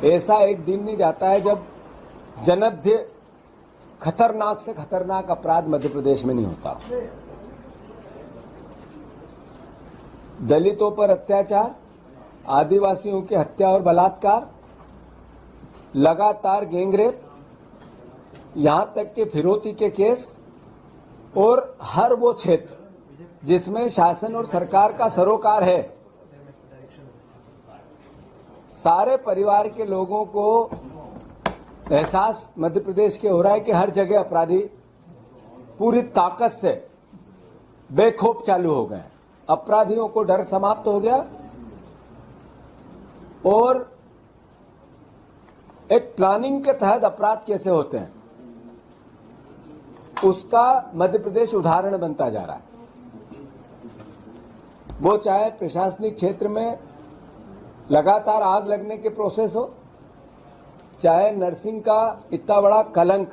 ऐसा एक दिन नहीं जाता है जब जन्मध्य खतरनाक से खतरनाक अपराध मध्य प्रदेश में नहीं होता। दलितों पर अत्याचार, आदिवासियों की हत्या और बलात्कार, लगातार गैंगरेप, यहां तक कि फिरौती के केस, और हर वो क्षेत्र जिसमें शासन और सरकार का सरोकार है, सारे परिवार के लोगों को एहसास मध्य प्रदेश के हो रहा है कि हर जगह अपराधी पूरी ताकत से बेखौफ चालू हो गए। अपराधियों को डर समाप्त हो गया और एक प्लानिंग के तहत अपराध कैसे होते हैं उसका मध्य प्रदेश उदाहरण बनता जा रहा है। वो चाहे प्रशासनिक क्षेत्र में लगातार आग लगने के प्रोसेस हो, चाहे नर्सिंग का इतना बड़ा कलंक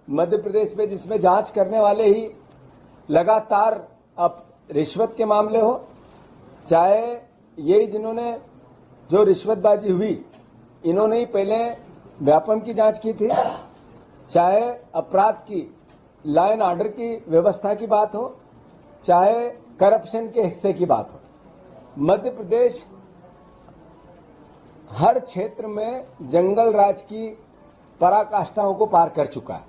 मध्य प्रदेश में जिसमें जांच करने वाले ही लगातार अब रिश्वत के मामले हो, चाहे यही जिन्होंने जो रिश्वतबाजी हुई इन्होंने ही पहले व्यापम की जांच की थी, चाहे अपराध की लॉ एंड ऑर्डर की व्यवस्था की बात हो, चाहे करप्शन के हिस्से की बात हो, मध्य प्रदेश हर क्षेत्र में जंगल राज की पराकाष्ठाओं को पार कर चुका है।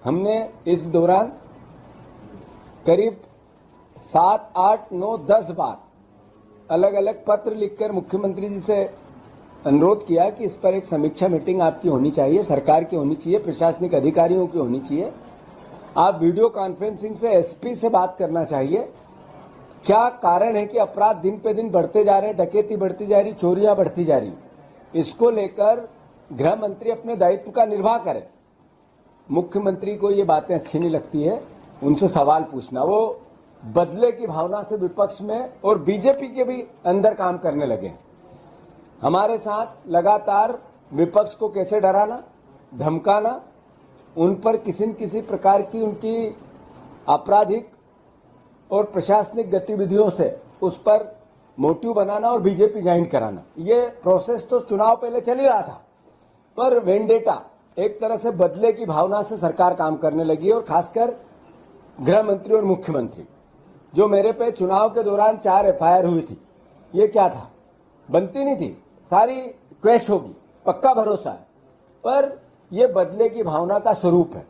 हमने इस दौरान करीब 7, 8, 9, 10 बार अलग अलग पत्र लिखकर मुख्यमंत्री जी से अनुरोध किया कि इस पर एक समीक्षा मीटिंग आपकी होनी चाहिए, सरकार की होनी चाहिए, प्रशासनिक अधिकारियों की होनी चाहिए। आप वीडियो कॉन्फ्रेंसिंग से एसपी से बात करना चाहिए। क्या कारण है कि अपराध दिन पे दिन बढ़ते जा रहे हैं, डकैती बढ़ती जा रही, चोरियां बढ़ती जा रही, इसको लेकर गृह मंत्री अपने दायित्व का निर्वाह करें। मुख्यमंत्री को ये बातें अच्छी नहीं लगती है, उनसे सवाल पूछना। वो बदले की भावना से विपक्ष में और बीजेपी के भी अंदर काम करने लगे। हमारे साथ लगातार विपक्ष को कैसे डराना, धमकाना, उन पर किसी न किसी प्रकार की उनकी आपराधिक और प्रशासनिक गतिविधियों से उस पर मोटिव बनाना और बीजेपी ज्वाइन कराना, ये प्रोसेस तो चुनाव पहले चल ही रहा था, पर वेंडेटा एक तरह से बदले की भावना से सरकार काम करने लगी। और खासकर गृह मंत्री और मुख्यमंत्री, जो मेरे पे चुनाव के दौरान 4 एफआईआर हुई थी, ये क्या था, बनती नहीं थी, सारी क्वैश होगी, पक्का भरोसा है, पर यह बदले की भावना का स्वरूप है।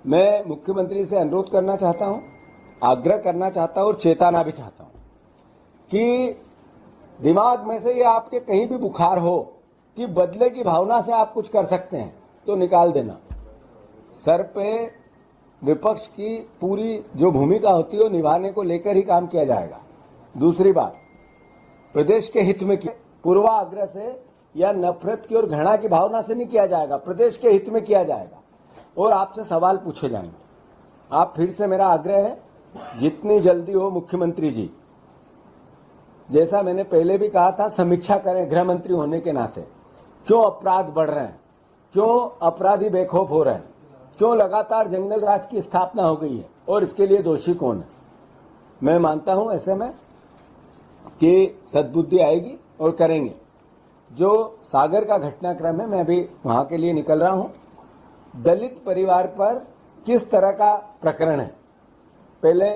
मैं मुख्यमंत्री से अनुरोध करना चाहता हूं, आग्रह करना चाहता हूं और चेताना भी चाहता हूं कि दिमाग में से ये आपके कहीं भी बुखार हो कि बदले की भावना से आप कुछ कर सकते हैं तो निकाल देना। सर पे विपक्ष की पूरी जो भूमिका होती है वो निभाने को लेकर ही काम किया जाएगा। दूसरी बात, प्रदेश के हित में पूर्वाग्रह से या नफरत की और घृणा की भावना से नहीं किया जाएगा, प्रदेश के हित में किया जाएगा और आपसे सवाल पूछे जाएंगे। आप फिर से मेरा आग्रह है, जितनी जल्दी हो मुख्यमंत्री जी, जैसा मैंने पहले भी कहा था, समीक्षा करें गृह मंत्री होने के नाते। क्यों अपराध बढ़ रहे हैं, क्यों अपराधी बेखौफ हो रहे हैं, क्यों लगातार जंगल राज की स्थापना हो गई है और इसके लिए दोषी कौन है। मैं मानता हूं ऐसे में कि सद्बुद्धि आएगी और करेंगे। जो सागर का घटनाक्रम है, मैं अभी वहां के लिए निकल रहा हूं। दलित परिवार पर किस तरह का प्रकरण है, पहले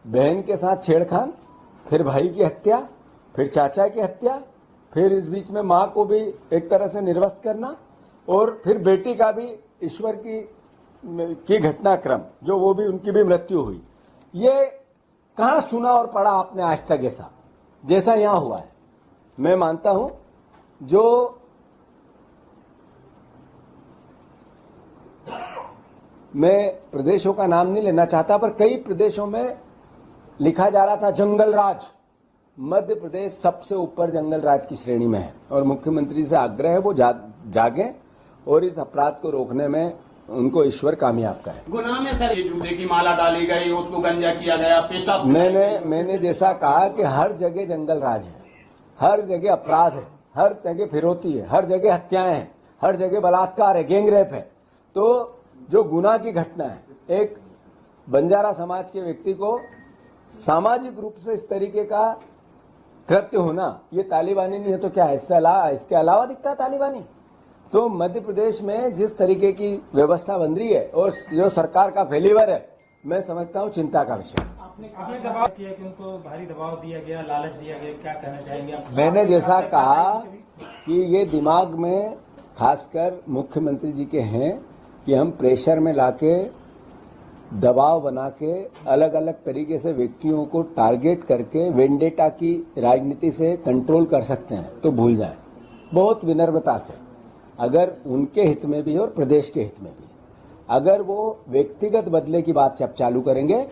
बहन के साथ छेड़खान, फिर भाई की हत्या, फिर चाचा की हत्या, फिर इस बीच में मां को भी एक तरह से निर्वस्त करना और फिर बेटी का भी ईश्वर की घटनाक्रम, जो वो भी उनकी भी मृत्यु हुई। ये कहां सुना और पढ़ा आपने आज तक ऐसा, जैसा यहां हुआ है। मैं मानता हूं जो मैं प्रदेशों का नाम नहीं लेना चाहता, पर कई प्रदेशों में लिखा जा रहा था जंगल राज। मध्य प्रदेश सबसे ऊपर जंगल राज की श्रेणी में है और मुख्यमंत्री से आग्रह है वो जागे और इस अपराध को रोकने में उनको ईश्वर कामयाब करे। गुनाह में सर जूते की माला डाली गई, उसको गंजा किया गया, पेशाब। मैंने जैसा कहा कि हर जगह जंगल राज है, हर जगह अपराध है, हर जगह फिरौती है, हर जगह हत्याएं हैं, हर जगह बलात्कार है, गैंगरेप है। तो जो गुनाह की घटना है, एक बंजारा समाज के व्यक्ति को सामाजिक रूप से इस तरीके का कृत्य होना ये तालिबानी नहीं है तो क्या है? इसके अलावा दिखता है तालिबानी? तो मध्य प्रदेश में जिस तरीके की व्यवस्था बन रही है और जो सरकार का फेलिवर है, मैं समझता हूं चिंता का विषय। आपने दबाव किया कि उनको भारी दबाव दिया गया, लालच दिया गया, क्या कहना चाहेंगे आप? मैंने जैसा कहा कि ये दिमाग में खासकर मुख्यमंत्री जी के हैं कि हम प्रेशर में लाके दबाव बना के अलग अलग तरीके से व्यक्तियों को टारगेट करके वेंडेटा की राजनीति से कंट्रोल कर सकते हैं, तो भूल जाएं। बहुत विनम्रता से, अगर उनके हित में भी और प्रदेश के हित में भी, अगर वो व्यक्तिगत बदले की बात जब चालू करेंगे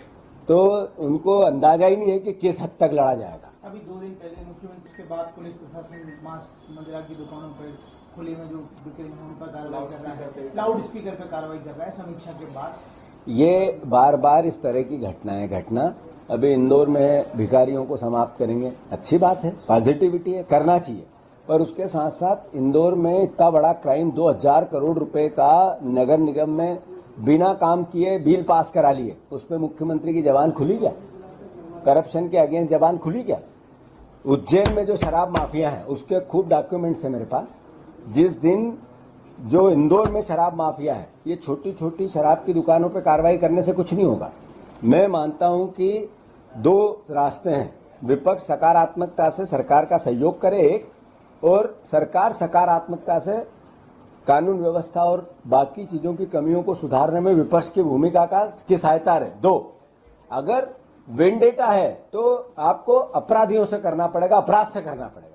तो उनको अंदाजा ही नहीं है कि किस हद तक लड़ा जाएगा। अभी 2 दिन पहले मुख्यमंत्री के बाद पुलिस प्रशासन मांस मंदिरा की दुकानों पर खुले में जो बिक्री हैं उन पर कार्रवाई कर रहा है, लाउड स्पीकर पर कार्रवाई कर रहा है समीक्षा के बाद। ये बार बार इस तरह की घटनाएं घटना, अभी इंदौर में भिखारियों को समाप्त करेंगे, अच्छी बात है, पॉजिटिविटी है, करना चाहिए, पर उसके साथ साथ इंदौर में इतना बड़ा क्राइम 2000 करोड़ रुपए का नगर निगम में बिना काम किए बिल पास करा लिए, उसमें मुख्यमंत्री की जबान खुली क्या? करप्शन के अगेंस्ट जबान खुली क्या? उज्जैन में जो शराब माफिया है उसके खूब डॉक्यूमेंट्स है मेरे पास। जिस दिन जो इंदौर में शराब माफिया है, ये छोटी छोटी शराब की दुकानों पर कार्रवाई करने से कुछ नहीं होगा। मैं मानता हूं कि 2 रास्ते हैं, विपक्ष सकारात्मकता से सरकार का सहयोग करे एक, और सरकार सकारात्मकता से कानून व्यवस्था और बाकी चीजों की कमियों को सुधारने में विपक्ष की भूमिका की सहायता रहे। 2, अगर वेंडेटा है तो आपको अपराधियों से करना पड़ेगा, अपराध से करना पड़ेगा।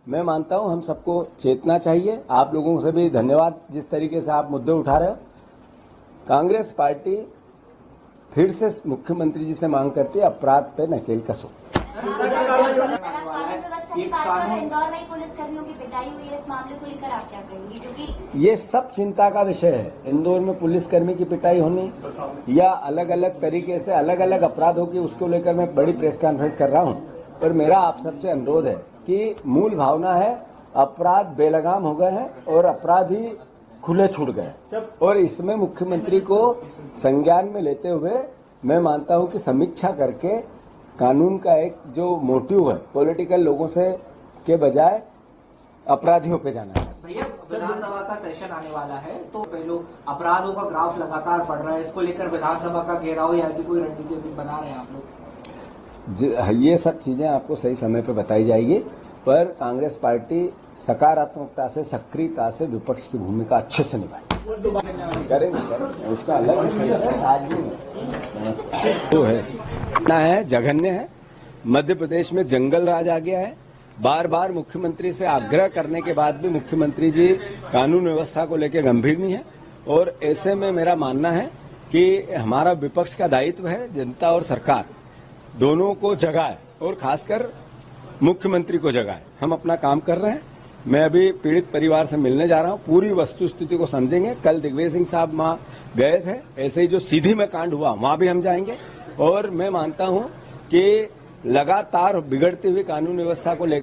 मैं मानता हूं हम सबको चेतना चाहिए। आप लोगों से भी धन्यवाद जिस तरीके से आप मुद्दे उठा रहे हो। कांग्रेस पार्टी फिर से मुख्यमंत्री जी से मांग करती है अपराध पे नकेल कसो। इंदौर में पुलिसकर्मियों की पिटाई हुई है, इस मामले को लेकर आप क्या कहेंगे? क्योंकि ये सब चिंता का विषय है। इंदौर में पुलिसकर्मी की पिटाई होनी या अलग अलग तरीके से अलग अलग अपराधों की, उसको लेकर मैं बड़ी प्रेस कॉन्फ्रेंस कर रहा हूं। पर मेरा आप सबसे अनुरोध है कि मूल भावना है, अपराध बेलगाम हो गए हैं और अपराधी खुले छूट गए, और इसमें मुख्यमंत्री को संज्ञान में लेते हुए मैं मानता हूं कि समीक्षा करके कानून का एक जो मोटिव है पॉलिटिकल लोगों से के बजाय अपराधियों पे जाना है। भैया, विधानसभा का सेशन आने वाला है, तो पहले अपराधों का ग्राफ लगातार बढ़ रहा है, इसको लेकर विधानसभा का घेराव या ऐसी कोई रणनीति बना रहे हैं आप लोग? ये सब चीजें आपको सही समय पे बताई जाएगी, पर कांग्रेस पार्टी सकारात्मकता से, सक्रियता से विपक्ष की भूमिका अच्छे से निभाएगी। करेंगे, उसका अलग विषय है, आज भी तो है जघन्य है। मध्य प्रदेश में जंगल राज आ गया है। बार बार मुख्यमंत्री से आग्रह करने के बाद भी मुख्यमंत्री जी कानून व्यवस्था को लेकर गंभीर नहीं है, और ऐसे में मेरा मानना है कि हमारा विपक्ष का दायित्व है जनता और सरकार दोनों को जगाए, और खासकर मुख्यमंत्री को जगाए। हम अपना काम कर रहे हैं। मैं अभी पीड़ित परिवार से मिलने जा रहा हूं, पूरी वस्तु स्थिति को समझेंगे। कल दिग्विजय सिंह साहब वहां गए थे, ऐसे ही जो सीधी में कांड हुआ वहां भी हम जाएंगे, और मैं मानता हूं कि लगातार बिगड़ती हुई कानून व्यवस्था को लेकर